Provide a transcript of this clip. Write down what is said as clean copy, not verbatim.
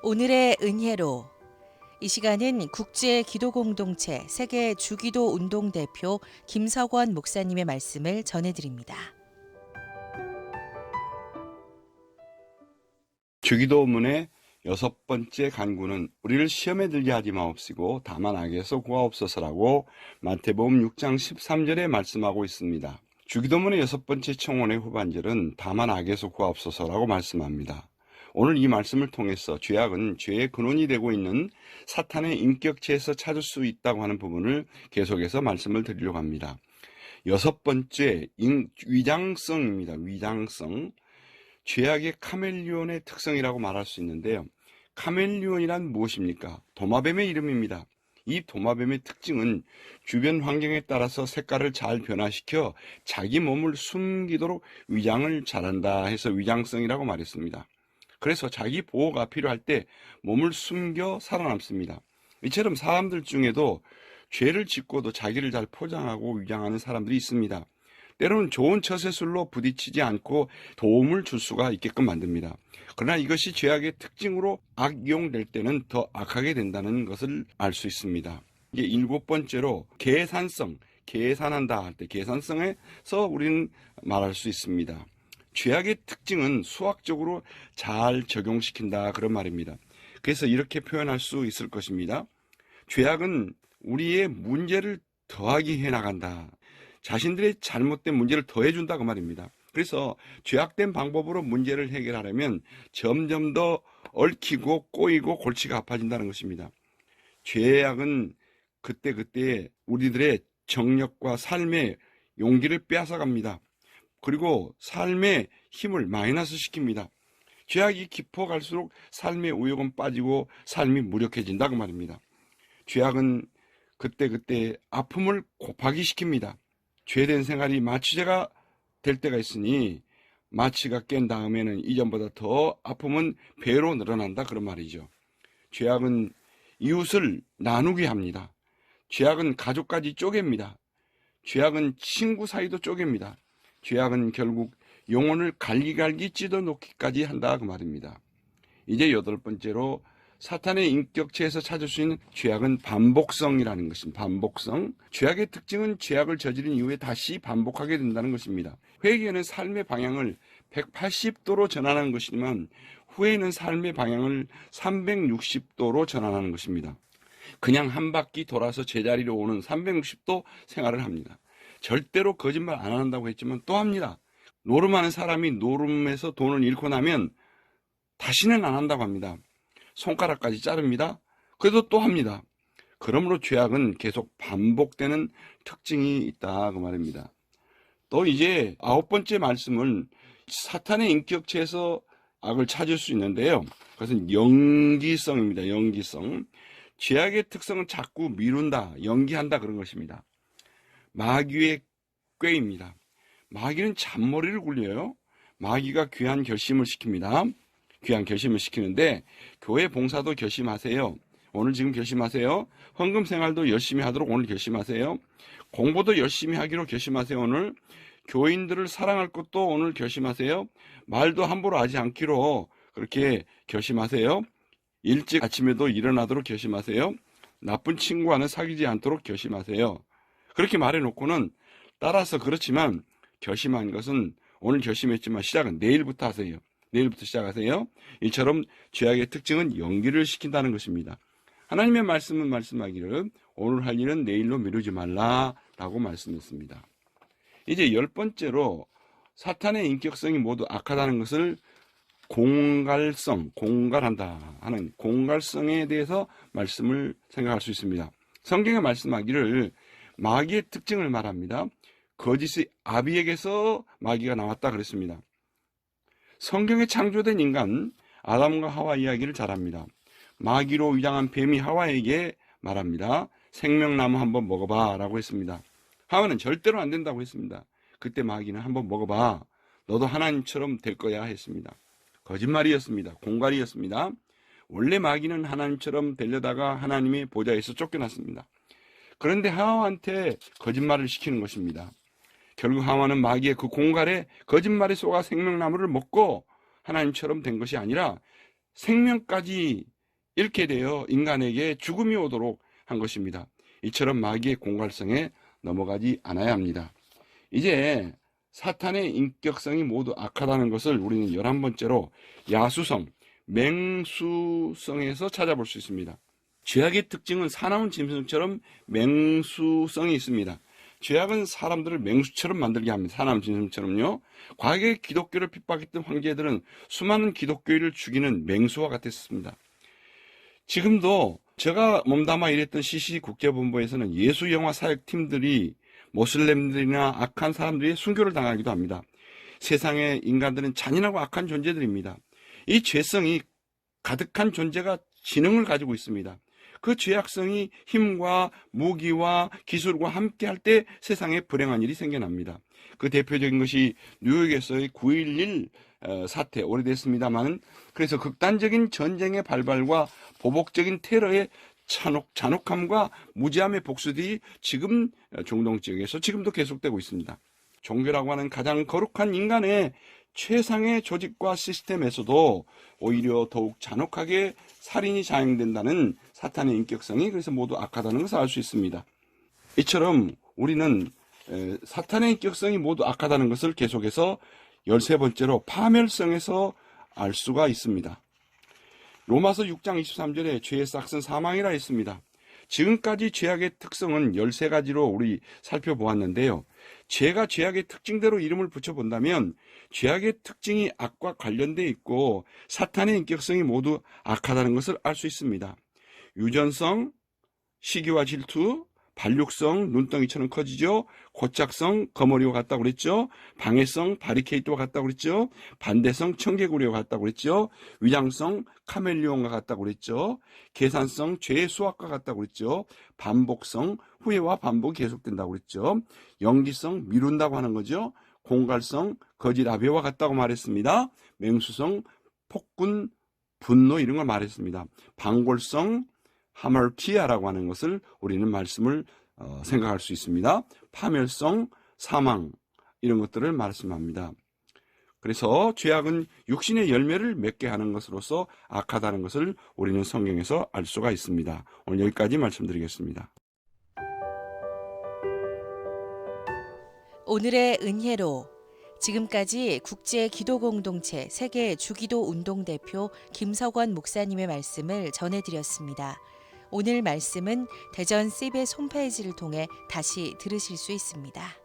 오늘의 은혜로 이 시간은 국제 기도 공동체 세계 주기도 운동 대표 김석원 목사님의 말씀을 전해드립니다. 주기도문의 6번째 간구는 우리를 시험에 들게 하지 마옵시고 다만 악에서 구하옵소서라고 마태복음 6장 13절에 말씀하고 있습니다. 주기도문의 6번째 청원의 후반절은 다만 악에서 구하옵소서라고 말씀합니다. 오늘 이 말씀을 통해서 죄악은 죄의 근원이 되고 있는 사탄의 인격체에서 찾을 수 있다고 하는 부분을 계속해서 말씀을 드리려고 합니다. 6번째, 위장성입니다. 위장성. 죄악의 카멜리온의 특성이라고 말할 수 있는데요. 카멜리온이란 무엇입니까? 도마뱀의 이름입니다. 이 도마뱀의 특징은 주변 환경에 따라서 색깔을 잘 변화시켜 자기 몸을 숨기도록 위장을 잘한다 해서 위장성이라고 말했습니다. 그래서 자기 보호가 필요할 때 몸을 숨겨 살아남습니다. 이처럼 사람들 중에도 죄를 짓고도 자기를 잘 포장하고 위장하는 사람들이 있습니다. 때로는 좋은 처세술로 부딪히지 않고 도움을 줄 수가 있게끔 만듭니다. 그러나 이것이 죄악의 특징으로 악용될 때는 더 악하게 된다는 것을 알 수 있습니다. 이게 7번째로 계산성, 계산한다 할 때 계산성에서 우리는 말할 수 있습니다. 죄악의 특징은 수학적으로 잘 적용시킨다 그런 말입니다. 그래서 이렇게 표현할 수 있을 것입니다. 죄악은 우리의 문제를 더하게 해나간다. 자신들의 잘못된 문제를 더해준다 그 말입니다. 그래서 죄악된 방법으로 문제를 해결하려면 점점 더 얽히고 꼬이고 골치가 아파진다는 것입니다. 죄악은 그때그때 우리들의 정력과 삶의 용기를 빼앗아갑니다. 그리고 삶의 힘을 마이너스 시킵니다. 죄악이 깊어갈수록 삶의 의욕은 빠지고 삶이 무력해진다 그 말입니다. 죄악은 그때그때 아픔을 곱하기 시킵니다. 죄된 생활이 마취제가 될 때가 있으니 마취가 깬 다음에는 이전보다 더 아픔은 배로 늘어난다 그런 말이죠. 죄악은 이웃을 나누게 합니다. 죄악은 가족까지 쪼갭니다. 죄악은 친구 사이도 쪼갭니다. 죄악은 결국 영혼을 갈기갈기 찢어놓기까지 한다 그 말입니다. 이제 8번째로 사탄의 인격체에서 찾을 수 있는 죄악은 반복성이라는 것입니다. 반복성. 죄악의 특징은 죄악을 저지른 이후에 다시 반복하게 된다는 것입니다. 회개는 삶의 방향을 180도로 전환하는 것이지만 후회는 삶의 방향을 360도로 전환하는 것입니다. 그냥 한 바퀴 돌아서 제자리로 오는 360도 생활을 합니다. 절대로 거짓말 안 한다고 했지만 또 합니다. 노름하는 사람이 노름에서 돈을 잃고 나면 다시는 안 한다고 합니다. 손가락까지 자릅니다. 그래도 또 합니다. 그러므로 죄악은 계속 반복되는 특징이 있다 그 말입니다. 또 이제 9번째 말씀은 사탄의 인격체에서 악을 찾을 수 있는데요. 그것은 연기성입니다. 연기성. 죄악의 특성은 자꾸 미룬다, 연기한다 그런 것입니다. 마귀의 꾀입니다. 마귀는 잔머리를 굴려요. 마귀가 귀한 결심을 시킵니다. 귀한 결심을 시키는데 교회 봉사도 결심하세요. 오늘 지금 결심하세요. 헌금 생활도 열심히 하도록 오늘 결심하세요. 공부도 열심히 하기로 결심하세요. 오늘 교인들을 사랑할 것도 오늘 결심하세요. 말도 함부로 하지 않기로 그렇게 결심하세요. 일찍 아침에도 일어나도록 결심하세요. 나쁜 친구와는 사귀지 않도록 결심하세요. 그렇게 말해놓고는 따라서 그렇지만 결심한 것은 오늘 결심했지만 시작은 내일부터 하세요. 내일부터 시작하세요. 이처럼 죄악의 특징은 연기를 시킨다는 것입니다. 하나님의 말씀은 말씀하기를 오늘 할 일은 내일로 미루지 말라라고 말씀했습니다. 이제 10번째로 사탄의 인격성이 모두 악하다는 것을 공갈한다 하는 공갈성에 대해서 말씀을 생각할 수 있습니다. 성경에 말씀하기를 마귀의 특징을 말합니다. 거짓의 아비에게서 마귀가 나왔다 그랬습니다. 성경에 창조된 인간 아담과 하와 이야기를 잘합니다. 마귀로 위장한 뱀이 하와에게 말합니다. 생명나무 한번 먹어봐 라고 했습니다. 하와는 절대로 안 된다고 했습니다. 그때 마귀는 한번 먹어봐. 너도 하나님처럼 될 거야 했습니다. 거짓말이었습니다. 공갈이었습니다. 원래 마귀는 하나님처럼 되려다가 하나님의 보좌에서 쫓겨났습니다. 그런데 하와한테 거짓말을 시키는 것입니다. 결국 하와는 마귀의 그 공갈에 거짓말에 속아 생명나무를 먹고 하나님처럼 된 것이 아니라 생명까지 이렇게 되어 인간에게 죽음이 오도록 한 것입니다. 이처럼 마귀의 공갈성에 넘어가지 않아야 합니다. 이제 사탄의 인격성이 모두 악하다는 것을 우리는 11번째로 야수성, 맹수성에서 찾아볼 수 있습니다. 죄악의 특징은 사나운 짐승처럼 맹수성이 있습니다. 죄악은 사람들을 맹수처럼 만들게 합니다. 사나운 짐승처럼요. 과거에 기독교를 핍박했던 황제들은 수많은 기독교인을 죽이는 맹수와 같았습니다. 지금도 제가 몸담아 일했던 CC 국제본부에서는 예수 영화 사역팀들이 모슬렘들이나 악한 사람들이 순교를 당하기도 합니다. 세상의 인간들은 잔인하고 악한 존재들입니다. 이 죄성이 가득한 존재가 지능을 가지고 있습니다. 그 죄악성이 힘과 무기와 기술과 함께 할 때 세상에 불행한 일이 생겨납니다. 그 대표적인 것이 뉴욕에서의 9.11 사태, 오래됐습니다만, 그래서 극단적인 전쟁의 발발과 보복적인 테러의 잔혹함과 무지함의 복수들이 지금 중동 지역에서 지금도 계속되고 있습니다. 종교라고 하는 가장 거룩한 인간의 최상의 조직과 시스템에서도 오히려 더욱 잔혹하게 살인이 자행된다는 사탄의 인격성이 그래서 모두 악하다는 것을 알 수 있습니다. 이처럼 우리는 사탄의 인격성이 모두 악하다는 것을 계속해서 13번째로 파멸성에서 알 수가 있습니다. 로마서 6장 23절에 죄의 싹은 사망이라 했습니다. 지금까지 죄악의 특성은 13가지로 우리 살펴보았는데요. 죄가 죄악의 특징대로 이름을 붙여본다면 죄악의 특징이 악과 관련되어 있고 사탄의 인격성이 모두 악하다는 것을 알 수 있습니다. 유전성, 시기와 질투, 반륙성, 눈덩이처럼 커지죠. 고착성, 거머리와 같다고 그랬죠. 방해성, 바리케이트와 같다고 그랬죠. 반대성, 청개구리와 같다고 그랬죠. 위장성, 카멜리온과 같다고 그랬죠. 계산성, 죄의 수학과 같다고 그랬죠. 반복성, 후회와 반복이 계속된다고 그랬죠. 연기성, 미룬다고 하는 거죠. 공갈성, 거짓 아베와 같다고 말했습니다. 맹수성, 폭군, 분노 이런 걸 말했습니다. 방골성, 하멀티아라고 하는 것을 우리는 말씀을 생각할 수 있습니다. 파멸성, 사망 이런 것들을 말씀합니다. 그래서 죄악은 육신의 열매를 맺게 하는 것으로서 악하다는 것을 우리는 성경에서 알 수가 있습니다. 오늘 여기까지 말씀드리겠습니다. 오늘의 은혜로 지금까지 국제기도공동체 세계 주기도 운동 대표 김석원 목사님의 말씀을 전해드렸습니다. 오늘 말씀은 대전 CBS 홈페이지를 통해 다시 들으실 수 있습니다.